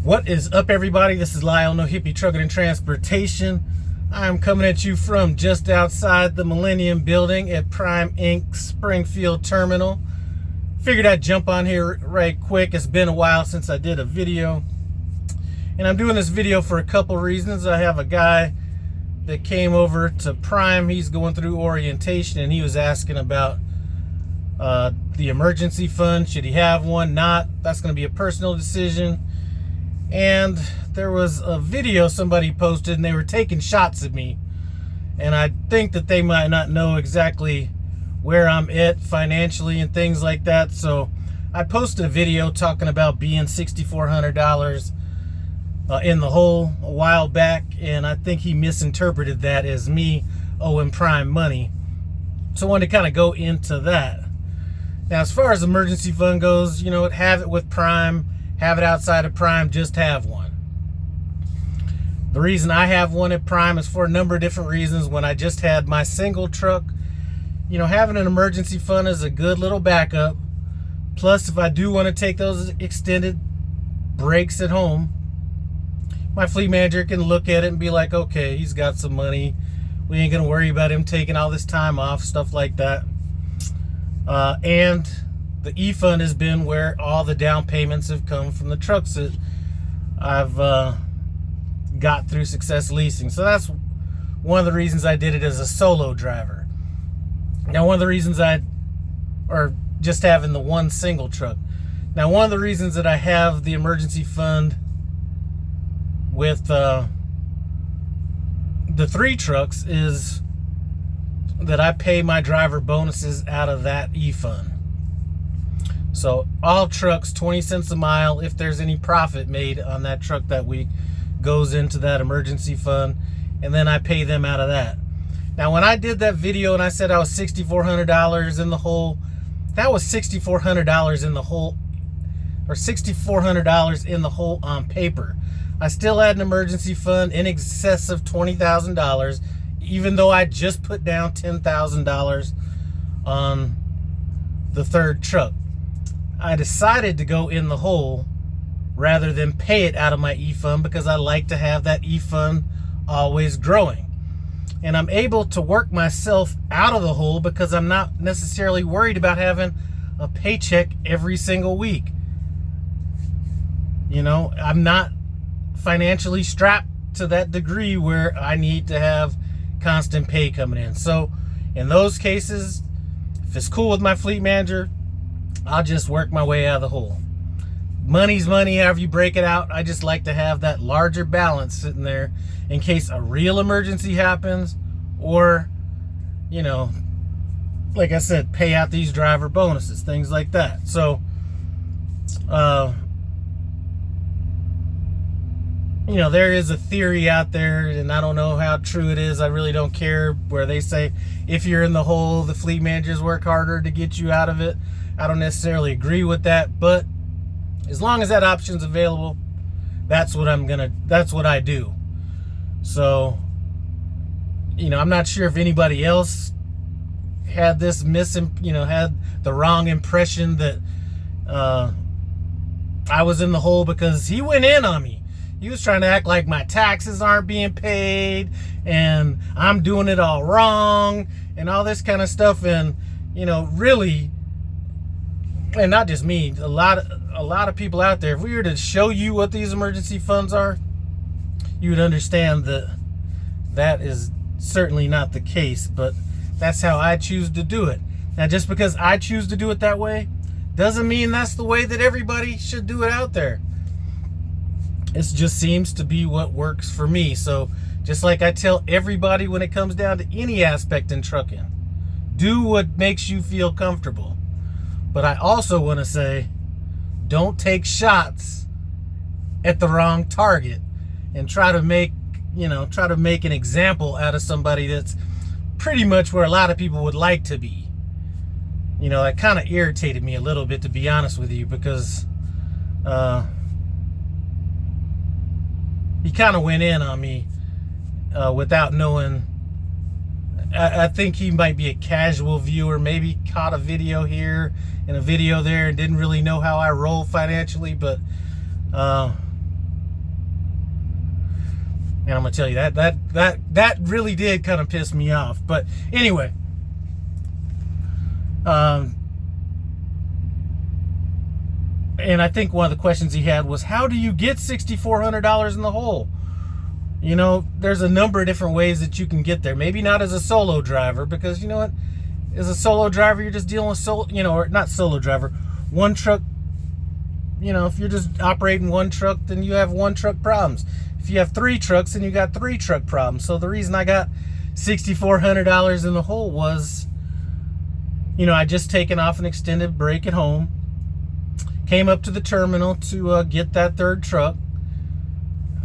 What is up, everybody? This is Lyle, No Hippie Trucking and Transportation. I'm coming at you from just outside the Millennium Building at Prime Inc. Springfield Terminal. Figured I'd jump on here right quick. It's been a while since I did a video. And I'm doing this video for a couple reasons. I have a guy that came over to Prime. He's going through orientation and he was asking about the emergency fund. Should he have one? Not. That's going to be a personal decision. And there was a video somebody posted and they were taking shots at me. And I think that they might not know exactly where I'm at financially and things like that. So I posted a video talking about being $6,400 in the hole a while back. And I think he misinterpreted that as me owing Prime money. So I wanted to kind of go into that. Now, as far as emergency fund goes, you know, have it with Prime. Have it outside of Prime, just have one. The reason I have one at Prime is for a number of different reasons. When I just had my single truck, you know, having an emergency fund is a good little backup. Plus, if I do want to take those extended breaks at home, my fleet manager can look at it and be like, okay, he's got some money. We ain't going to worry about him taking all this time off, stuff like that. And the E-Fund has been where all the down payments have come from the trucks that I've got through Success Leasing. So that's one of the reasons I did it as a solo driver. Now, one of the reasons or just having the one single truck. Now, one of the reasons that I have the emergency fund with the 3 trucks is that I pay my driver bonuses out of that E-Fund. So all trucks, 20 cents a mile, if there's any profit made on that truck that week, goes into that emergency fund, and then I pay them out of that. Now, when I did that video and I said I was $6,400 in the hole, that was $6,400 in the hole, or $6,400 in the hole on paper. I still had an emergency fund in excess of $20,000, even though I just put down $10,000 on the 3rd truck. I decided to go in the hole rather than pay it out of my E-Fund because I like to have that E-Fund always growing. And I'm able to work myself out of the hole because I'm not necessarily worried about having a paycheck every single week. You know, I'm not financially strapped to that degree where I need to have constant pay coming in. So in those cases, if it's cool with my fleet manager, I'll just work my way out of the hole. Money's money, however you break it out. I just like to have that larger balance sitting there in case a real emergency happens, or, you know, like I said, pay out these driver bonuses, things like that. So, you know, there is a theory out there, and I don't know how true it is. I really don't care, where they say if you're in the hole, the fleet managers work harder to get you out of it. I don't necessarily agree with that, but as long as that option's available, that's what I do. So, you know, I'm not sure if anybody else had this had the wrong impression that I was in the hole, because he went in on me. He was trying to act like my taxes aren't being paid and I'm doing it all wrong and all this kind of stuff. And, you know, really, and not just me, a lot of people out there, if we were to show you what these emergency funds are, you would understand that that is certainly not the case. But that's how I choose to do it. Now, just because I choose to do it that way doesn't mean that's the way that everybody should do it out there. It just seems to be what works for me. So just like I tell everybody when it comes down to any aspect in trucking, do what makes you feel comfortable. But I also want to say, don't take shots at the wrong target and try to make an example out of somebody that's pretty much where a lot of people would like to be. You know, that kind of irritated me a little bit, to be honest with you, because he kind of went in on me without knowing. I think he might be a casual viewer, maybe caught a video here and a video there and didn't really know how I roll financially. But And I'm gonna tell you that really did kind of piss me off. But anyway, and I think one of the questions he had was, how do you get $6,400 in the hole? You know, there's a number of different ways that you can get there. Maybe not as a solo driver, because you know what? As a solo driver, you're just dealing with or not solo driver, one truck. You know, if you're just operating one truck, then you have one truck problems. If you have 3 trucks, then you got 3 truck problems. So the reason I got $6,400 in the hole was, you know, I just taken off an extended break at home, came up to the terminal to get that 3rd truck.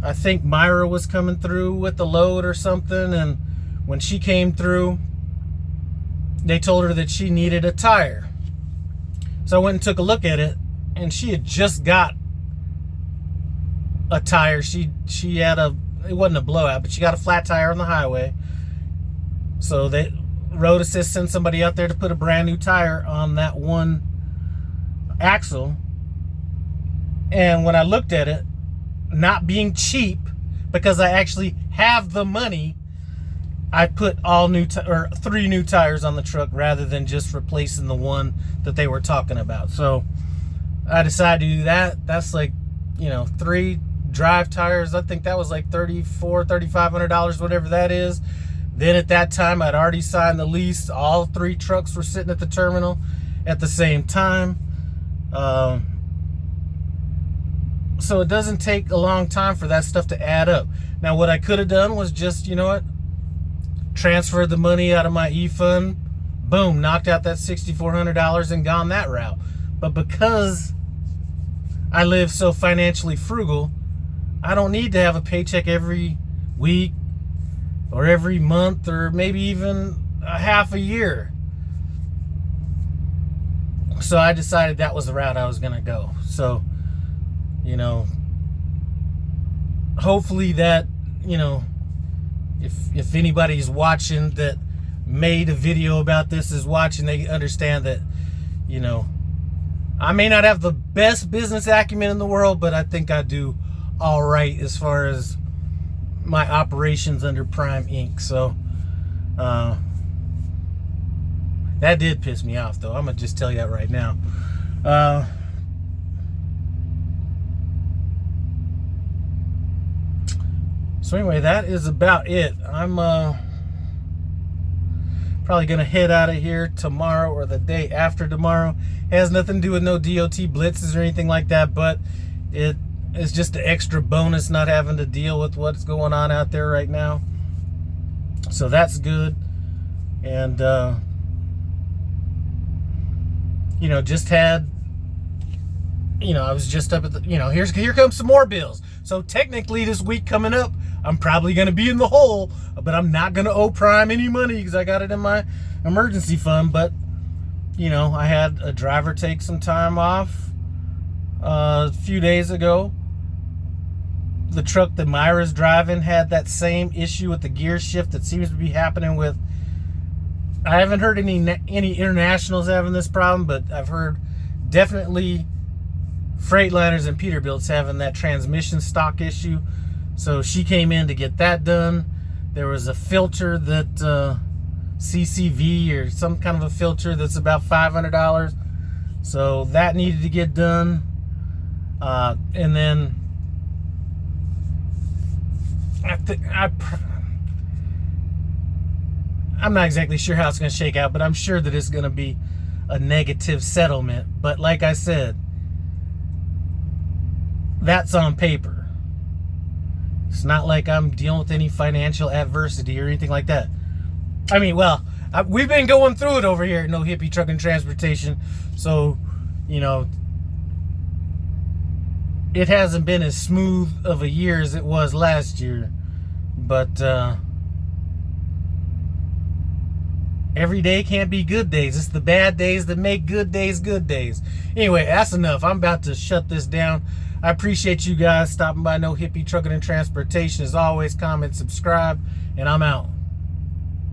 I think Myra was coming through with the load or something, and when she came through, they told her that she needed a tire. So I went and took a look at it, and she had just got a tire. She had it wasn't a blowout, but she got a flat tire on the highway. So they Road Assist sent somebody out there to put a brand new tire on that one axle. And when I looked at it, not being cheap, because I actually have the money, I put all new 3 new tires on the truck rather than just replacing the one that they were talking about. So I decided to do that. That's like, you know, 3 drive tires. I think that was like $3,500, whatever that is. Then at that time, I'd already signed the lease. All 3 trucks were sitting at the terminal at the same time. So it doesn't take a long time for that stuff to add up. Now, what I could have done was just, you know what, transferred the money out of my e-fund, boom, knocked out that $6,400 and gone that route. But because I live so financially frugal, I don't need to have a paycheck every week or every month or maybe even a half a year. So I decided that was the route I was going to go. So, you know, hopefully that, you know, if anybody's watching that made a video about this is watching, they understand that, you know, I may not have the best business acumen in the world, but I think I do all right as far as my operations under Prime Inc. So that did piss me off, though. I'm gonna just tell you that right now. So anyway, that is about it. I'm probably gonna head out of here tomorrow or the day after tomorrow. It has nothing to do with no DOT blitzes or anything like that, but it is just an extra bonus not having to deal with what's going on out there right now. So that's good. And you know, just had, you know, I was just up at the, you know, here comes some more bills. So technically this week coming up, I'm probably going to be in the hole, but I'm not going to owe Prime any money because I got it in my emergency fund. But, you know, I had a driver take some time off a few days ago. The truck that Myra's driving had that same issue with the gear shift that seems to be happening with, I haven't heard any internationals having this problem, but I've heard definitely Freightliners and Peterbilt's having that transmission stock issue. So she came in to get that done. There was a filter that CCV or some kind of a filter that's about $500. So that needed to get done. And then I'm not exactly sure how it's going to shake out, but I'm sure that it's going to be a negative settlement. But like I said, that's on paper. It's not like I'm dealing with any financial adversity or anything like that. I mean, well, we've been going through it over here at No Hippie Truck and Transportation. So, you know, it hasn't been as smooth of a year as it was last year. But every day can't be good days. It's the bad days that make good days good days. Anyway, that's enough. I'm about to shut this down. I appreciate you guys stopping by No Hippie Trucking and Transportation. As always, comment, subscribe, and I'm out.